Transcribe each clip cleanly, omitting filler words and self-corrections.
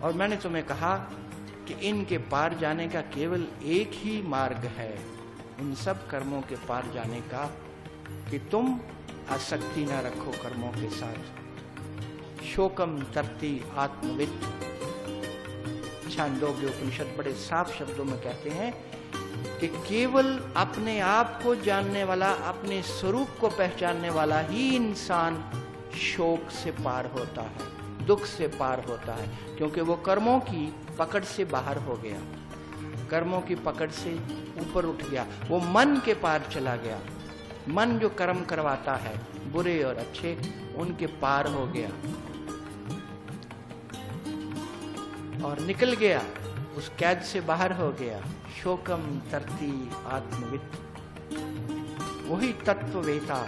और मैंने तुम्हें कहा कि इनके पार जाने का केवल एक ही मार्ग है, इन सब कर्मों के पार जाने का, कि तुम आसक्ति न रखो कर्मों के साथ। शोकम तरती आत्मविद। छांदोग्य उपनिषद बड़े साफ शब्दों में कहते हैं कि केवल अपने आप को जानने वाला, अपने स्वरूप को पहचानने वाला ही इंसान शोक से पार होता है, दुख से पार होता है, क्योंकि वो कर्मों की पकड़ से बाहर हो गया, कर्मों की पकड़ से ऊपर उठ गया, वो मन के पार चला गया। मन जो कर्म करवाता है, बुरे और अच्छे, उनके पार हो गया और निकल गया, उस कैद से बाहर हो गया। शोकम तरती आत्मविद। वही तत्ववेता,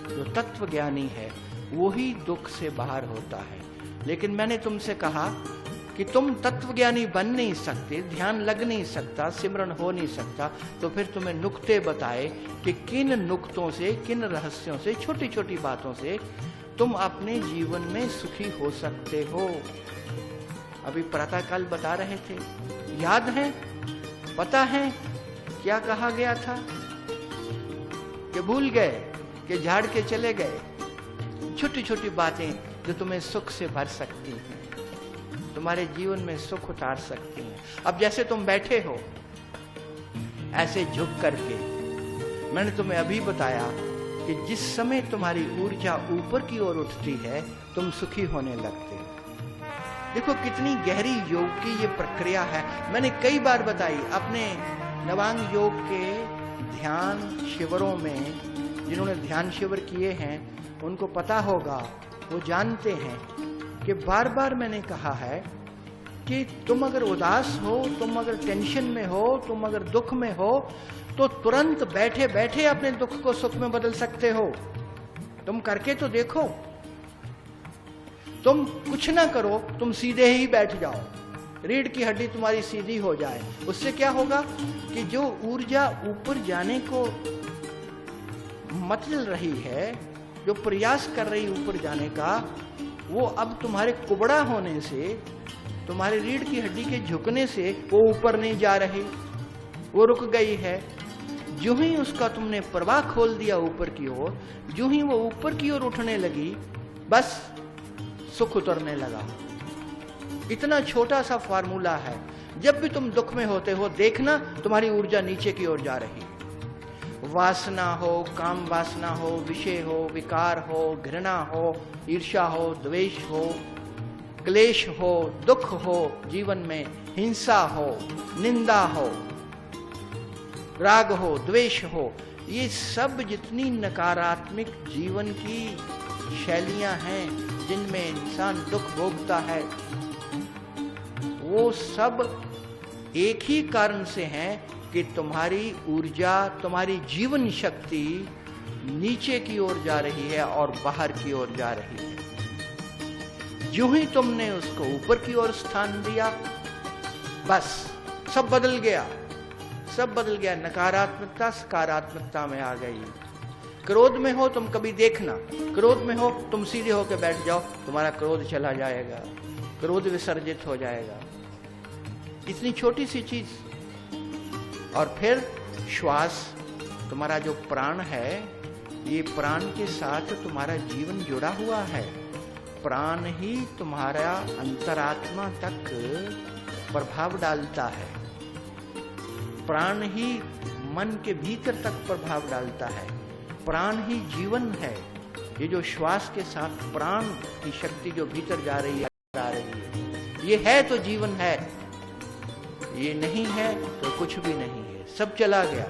जो तत्व ज्ञानी है, वही दुख से बाहर होता है। लेकिन मैंने तुमसे कहा कि तुम तत्वज्ञानी बन नहीं सकते, ध्यान लग नहीं सकता, सिमरन हो नहीं सकता, तो फिर तुम्हें नुक्ते बताए कि किन नुक्तों से, किन रहस्यों से, छोटी छोटी बातों से तुम अपने जीवन में सुखी हो सकते हो। अभी प्रातःकाल बता रहे थे, याद है, पता है क्या कहा गया था कि भूल गए, कि झाड़ के चले गए। छोटी छोटी बातें जो तुम्हें सुख से भर सकती हैं, तुम्हारे जीवन में सुख उतार सकती हैं। अब जैसे तुम बैठे हो ऐसे झुक करके, मैंने तुम्हें अभी बताया कि जिस समय तुम्हारी ऊर्जा ऊपर की ओर उठती है, तुम सुखी होने लगते हो। देखो कितनी गहरी योग की ये प्रक्रिया है। मैंने कई बार बताई अपने नवांग योग के ध्यान शिविरों में, जिन्होंने ध्यान शिविर किए हैं उनको पता होगा, वो जानते हैं कि बार बार मैंने कहा है कि तुम अगर उदास हो, तुम अगर टेंशन में हो, तुम अगर दुख में हो, तो तुरंत बैठे बैठे अपने दुख को सुख में बदल सकते हो। तुम करके तो देखो। तुम कुछ ना करो, तुम सीधे ही बैठ जाओ, रीढ़ की हड्डी तुम्हारी सीधी हो जाए। उससे क्या होगा कि जो ऊर्जा ऊपर जाने को मचल रही है, जो प्रयास कर रही ऊपर जाने का, वो अब तुम्हारे कुबड़ा होने से, तुम्हारे रीढ़ की हड्डी के झुकने से वो ऊपर नहीं जा रही, वो रुक गई है। जो ही उसका तुमने प्रवाह खोल दिया ऊपर की ओर, जो ही वो ऊपर की ओर उठने लगी, बस सुख उतरने लगा। इतना छोटा सा फार्मूला है। जब भी तुम दुख में होते हो, देखना तुम्हारी ऊर्जा नीचे की ओर जा रही। वासना हो, काम वासना हो, विषय हो, विकार हो, घृणा हो, ईर्ष्या हो, द्वेष हो, क्लेश हो, दुख हो, जीवन में हिंसा हो, निंदा हो, राग हो, द्वेष हो, ये सब जितनी नकारात्मक जीवन की शैलियां हैं जिनमें इंसान दुख भोगता है, वो सब एक ही कारण से हैं कि तुम्हारी ऊर्जा, तुम्हारी जीवन शक्ति नीचे की ओर जा रही है और बाहर की ओर जा रही है। जो ही तुमने उसको ऊपर की ओर स्थान दिया, बस सब बदल गया, सब बदल गया। नकारात्मकता सकारात्मकता में आ गई। क्रोध में हो तुम, कभी देखना, क्रोध में हो तुम सीधे होकर बैठ जाओ, तुम्हारा क्रोध चला जाएगा, क्रोध विसर्जित हो जाएगा। इतनी छोटी सी चीज। और फिर श्वास, तुम्हारा जो प्राण है, ये प्राण के साथ तुम्हारा जीवन जुड़ा हुआ है। प्राण ही तुम्हारा अंतरात्मा तक प्रभाव डालता है, प्राण ही मन के भीतर तक प्रभाव डालता है, प्राण ही जीवन है। ये जो श्वास के साथ प्राण की शक्ति जो भीतर जा रही है, ये है तो जीवन है, ये नहीं है तो कुछ भी नहीं है, सब चला गया।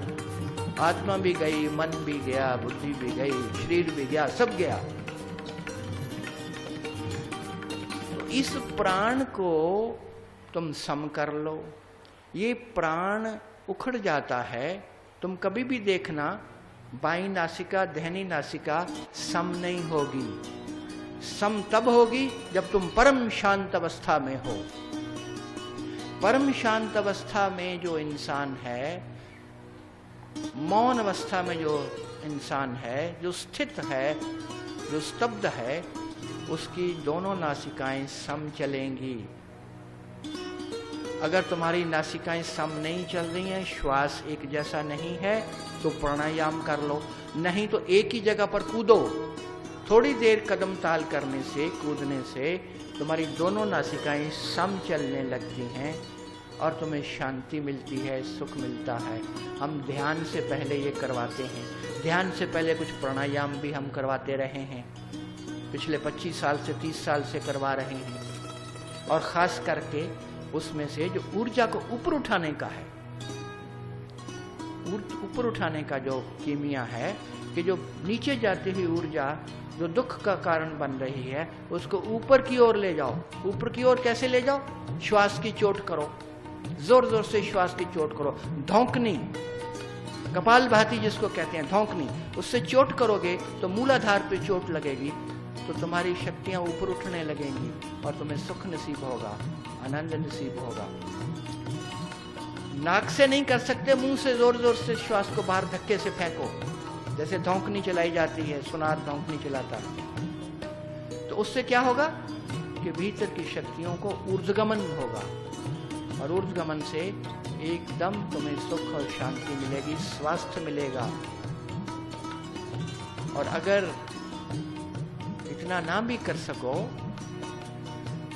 आत्मा भी गई, मन भी गया, बुद्धि भी गई, शरीर भी गया, सब गया। तो इस प्राण को तुम सम कर लो। ये प्राण उखड़ जाता है, तुम कभी भी देखना, बाईं नासिका दाहिनी नासिका सम नहीं होगी। सम तब होगी जब तुम परम शांत अवस्था में हो। परम शांत अवस्था में जो इंसान है, मौन अवस्था में जो इंसान है, जो स्थित है, जो स्तब्ध है, उसकी दोनों नासिकाएं सम चलेंगी। अगर तुम्हारी नासिकाएं सम नहीं चल रही हैं, श्वास एक जैसा नहीं है, तो प्राणायाम कर लो, नहीं तो एक ही जगह पर कूदो। थोड़ी देर कदम ताल करने से, कूदने से तुम्हारी दोनों नासिकाएं सम चलने लगती हैं और तुम्हें शांति मिलती है, सुख मिलता है। हम ध्यान से पहले ये करवाते हैं, ध्यान से पहले कुछ प्राणायाम भी हम करवाते रहे हैं, पिछले 25 साल से 30 साल से करवा रहे हैं। और खास करके उसमें से जो ऊर्जा को ऊपर उठाने का है, ऊपर उठाने का जो कीमिया है कि जो नीचे जाती हुई ऊर्जा जो दुख का कारण बन रही है, उसको ऊपर की ओर ले जाओ। ऊपर की ओर कैसे ले जाओ? श्वास की चोट करो, जोर जोर से श्वास की चोट करो, धौंकनी, कपालभाति जिसको कहते हैं, धौंकनी, उससे चोट करोगे तो मूलाधार पे चोट लगेगी, तो तुम्हारी शक्तियां ऊपर उठने लगेंगी और तुम्हें सुख नसीब होगा, आनंद नसीब होगा। नाक से नहीं कर सकते, मुंह से जोर जोर से श्वास को बाहर धक्के से फेंको, जैसे धौंकनी चलाई जाती है, सुनार धौंकनी चलाता है। तो उससे क्या होगा कि भीतर की शक्तियों को ऊर्ध्वगमन होगा और ऊर्ध्वगमन से एकदम तुम्हें सुख और शांति मिलेगी, स्वास्थ्य मिलेगा। और अगर इतना ना भी कर सको,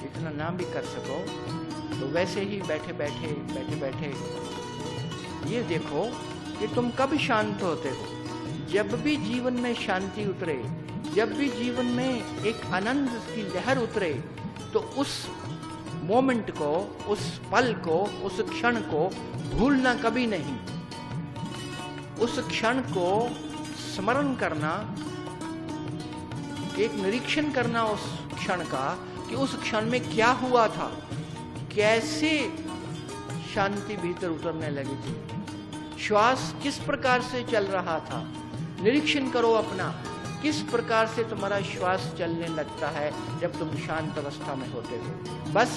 इतना ना भी कर सको, तो वैसे ही बैठे बैठे ये देखो कि तुम कब शांत होते हो। जब भी जीवन में शांति उतरे, जब भी जीवन में एक आनंद की लहर उतरे, तो उस मोमेंट को, उस पल को, उस क्षण को भूलना कभी नहीं। उस क्षण को स्मरण करना, एक निरीक्षण करना उस क्षण का कि उस क्षण में क्या हुआ था, कैसे शांति भीतर उतरने लगी थी, श्वास किस प्रकार से चल रहा था। निरीक्षण करो अपना, किस प्रकार से तुम्हारा श्वास चलने लगता है जब तुम शांत अवस्था में होते हो। बस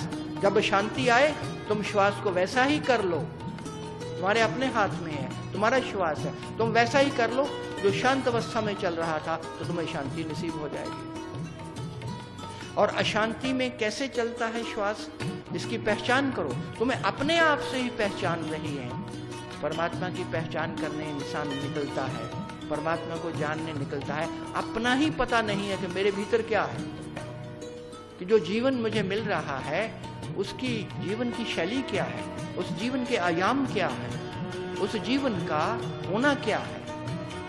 जब शांति आए तुम श्वास को वैसा ही कर लो, तुम्हारे अपने हाथ में है, तुम्हारा श्वास है, तुम वैसा ही कर लो जो शांत अवस्था में चल रहा था, तो तुम्हें शांति नसीब हो जाएगी। और अशांति में कैसे चलता है श्वास, इसकी पहचान करो। तुम्हें अपने आप से ही पहचान रही है। परमात्मा की पहचान करने इंसान निकलता है, परमात्मा को जानने निकलता है। अपना ही पता नहीं है कि मेरे भीतर क्या है, कि जो जीवन मुझे मिल रहा है उसकी जीवन की शैली क्या है, उस जीवन के आयाम क्या है, उस जीवन का होना क्या है।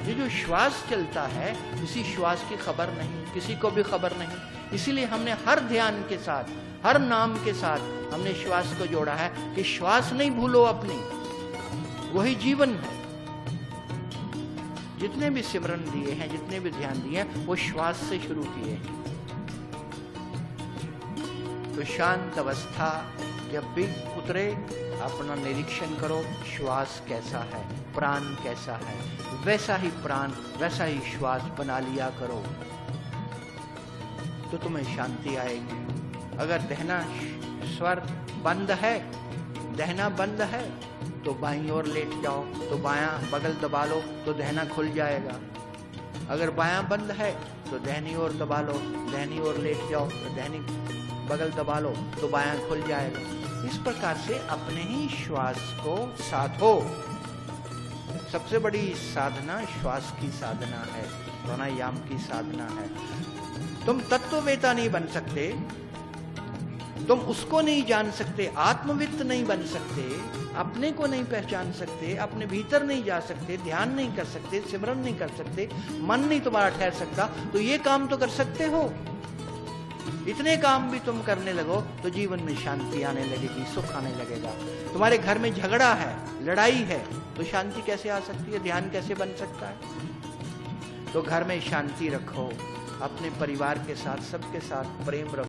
ये जो श्वास चलता है, इसी श्वास की खबर नहीं, किसी को भी खबर नहीं। इसीलिए हमने हर ध्यान के साथ, हर नाम के साथ हमने श्वास को जोड़ा है कि श्वास नहीं भूलो अपनी, वही जीवन है। जितने भी सिमरन दिए हैं, जितने भी ध्यान दिए हैं, वो श्वास से शुरू किए हैं। तो शांत अवस्था जब भी उतरे, अपना निरीक्षण करो, श्वास कैसा है, प्राण कैसा है, वैसा ही प्राण, वैसा ही श्वास बना लिया करो, तो तुम्हें शांति आएगी। अगर दहना स्वर बंद है, दहना बंद है, तो बाईं ओर लेट जाओ, तो बायां बगल दबा लो, तो दहना खुल जाएगा। अगर बायां बंद है तो दहनी ओर दबा लो, दहनी ओर लेट जाओ, तो दहनी बगल दबा लो, तो बायां खुल जाएगा। इस प्रकार से अपने ही श्वास को साधो। सबसे बड़ी साधना श्वास की साधना है, प्राणायाम की साधना है। तुम तत्ववेता नहीं बन सकते, तुम उसको नहीं जान सकते, आत्मवित्त नहीं बन सकते, अपने को नहीं पहचान सकते, अपने भीतर नहीं जा सकते, ध्यान नहीं कर सकते, सिमरन नहीं कर सकते, मन नहीं तुम्हारा ठहर सकता, तो ये काम तो कर सकते हो। इतने काम भी तुम करने लगो तो जीवन में शांति आने लगेगी, सुख आने लगेगा। तुम्हारे घर में झगड़ा है, लड़ाई है, तो शांति कैसे आ सकती है, ध्यान कैसे बन सकता है। तो घर में शांति रखो, अपने परिवार के साथ, सबके साथ प्रेम रखो।